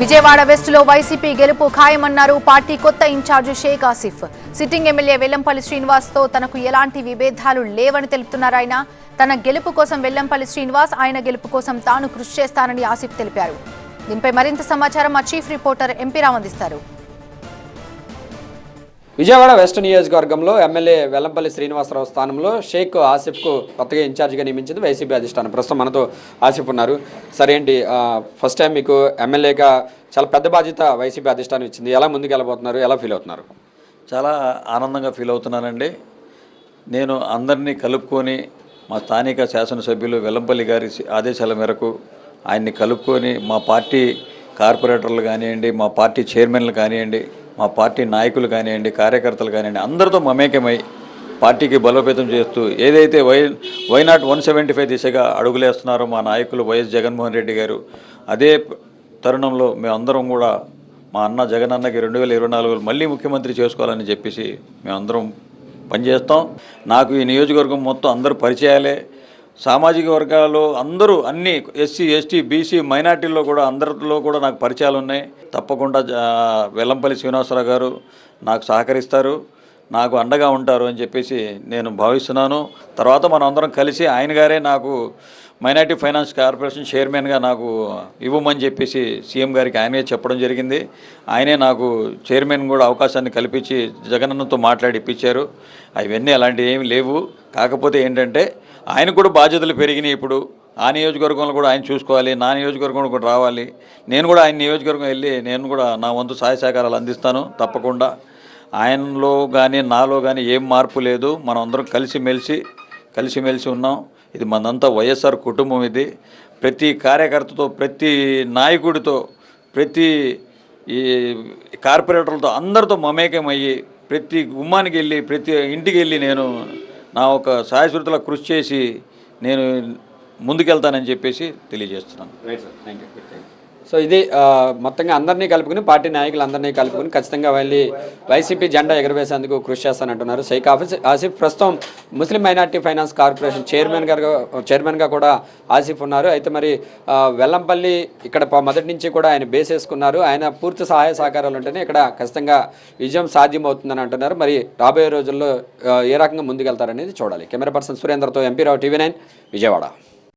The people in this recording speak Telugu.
విజయవాడ వెస్టులో వైసీపీ గెలుపు ఖాయమన్నారు పార్టీ కొత్త incharge Sheikh Asif. Sitting MLA Vellampalli శ్రీనివాస్తో తనకు ఎలాంటి విభేదాలు లేవని తెలుపుతున్నారు ఆయన. తన గెలుపు కోసం వెల్లంపల్లి శ్రీనివాస్, ఆయన గెలుపు కోసం తాను కృషి చేస్తానని ఆసిఫ్ తెలిపారు. దీనిపై మరింత సమాచారం మా చీఫ్ రిపోర్టర్ ఎంపీ రావు అందిస్తారు. విజయవాడ వెస్ట్ నియోజకవర్గంలో ఎమ్మెల్యే వెల్లంపల్లి శ్రీనివాసరావు స్థానంలో షేక్ ఆసిఫ్కు కొత్తగా ఇన్ఛార్జిగా నియమించింది వైసీపీ అధిష్టానం. ప్రస్తుతం మనతో ఆసిఫ్ ఉన్నారు. సరేంటి, ఫస్ట్ టైం మీకు ఎమ్మెల్యేగా చాలా పెద్ద బాధ్యత వైసీపీ అధిష్టానం ఇచ్చింది. ఎలా ముందుకెళ్ళబోతున్నారు, ఎలా ఫీల్ అవుతున్నారు? చాలా ఆనందంగా ఫీల్ అవుతున్నానండి. నేను అందరినీ కలుపుకొని మా స్థానిక శాసనసభ్యులు వెల్లంపల్లి గారి ఆదేశాల మేరకు ఆయన్ని కలుపుకొని మా పార్టీ కార్పొరేటర్లు కానివ్వండి, మా పార్టీ చైర్మన్లు కానివ్వండి, మా పార్టీ నాయకులు కానివ్వండి, కార్యకర్తలు కానివ్వండి, అందరితో మమేకమై పార్టీకి బలోపేతం చేస్తూ ఏదైతే వైనాట్ 175 దిశగా అడుగులేస్తున్నారో మా నాయకులు వైఎస్ జగన్మోహన్ రెడ్డి గారు, అదే తరుణంలో మేమందరం కూడా మా అన్న జగనన్నకి 2024 మళ్ళీ ముఖ్యమంత్రి చేసుకోవాలని చెప్పేసి మేమందరం పనిచేస్తాం. నాకు ఈ నియోజకవర్గం మొత్తం అందరూ పరిచయాలే. సామాజిక వర్గాల్లో అందరూ అన్ని ఎస్సీ, ఎస్టీ, బీసీ, మైనార్టీల్లో కూడా అందరిలో కూడా నాకు పరిచయాలు ఉన్నాయి. తప్పకుండా వెల్లంపల్లి శ్రీనివాసరావు గారు నాకు సహకరిస్తారు, నాకు అండగా ఉంటారు అని చెప్పేసి నేను భావిస్తున్నాను. తర్వాత మనం అందరం కలిసి ఆయన గారే నాకు మైనార్టీ ఫైనాన్స్ కార్పొరేషన్ చైర్మన్గా నాకు ఇవ్వమని చెప్పేసి సీఎం గారికి ఆయనే చెప్పడం జరిగింది. ఆయనే నాకు చైర్మన్ కూడా అవకాశాన్ని కల్పించి జగనన్నతో మాట్లాడి ఇప్పించారు. అవన్నీ అలాంటివి ఏమి లేవు. కాకపోతే ఏంటంటే ఆయన కూడా బాధ్యతలు పెరిగినాయి. ఇప్పుడు ఆ నియోజకవర్గంలో కూడా ఆయన చూసుకోవాలి, నా నియోజకవర్గంలో కూడా రావాలి. నేను కూడా ఆయన నియోజకవర్గం వెళ్ళి నేను కూడా నా వంతు సహాయ సహకారాలు అందిస్తాను తప్పకుండా. ఆయనలో కానీ నాలో కానీ ఏం మార్పు లేదు. మనం అందరం కలిసిమెలిసి ఉన్నాం. ఇది మనంతా వైఎస్ఆర్ కుటుంబం. ఇది ప్రతి కార్యకర్తతో, ప్రతి నాయకుడితో, ప్రతి ఈ కార్పొరేటర్లతో అందరితో మమేకమయ్యి ప్రతి గుమ్మానికి వెళ్ళి ప్రతి ఇంటికి వెళ్ళి నేను నా ఒక సాయశృతుల కృషి చేసి నేను ముందుకెళ్తానని చెప్పేసి తెలియజేస్తున్నాను. Right sir, thank you. So ఇది మొత్తంగా అందరినీ కలుపుకుని, పార్టీ నాయకులు అందరినీ కలుపుకుని ఖచ్చితంగా వెళ్ళి వైసీపీ జెండా ఎగరవేసేందుకు కృషి చేస్తానంటున్నారు షేక్ ఆసిఫ్. ప్రస్తుతం ముస్లిం మైనార్టీ ఫైనాన్స్ కార్పొరేషన్ చైర్మన్గా కూడా ఆసిఫ్ ఉన్నారు. అయితే మరి వెల్లంపల్లి ఇక్కడ మొదటి నుంచి కూడా ఆయన బేస్ వేసుకున్నారు. ఆయన పూర్తి సహాయ సహకారాలు ఉంటేనే ఇక్కడ ఖచ్చితంగా విజయం సాధ్యమవుతుందని అంటున్నారు. మరి రాబోయే రోజుల్లో ఏ రకంగా ముందుకెళ్తారనేది చూడాలి. కెమెరా పర్సన్ సురేందర్తో ఎంపీ రావు, TV9 విజయవాడ.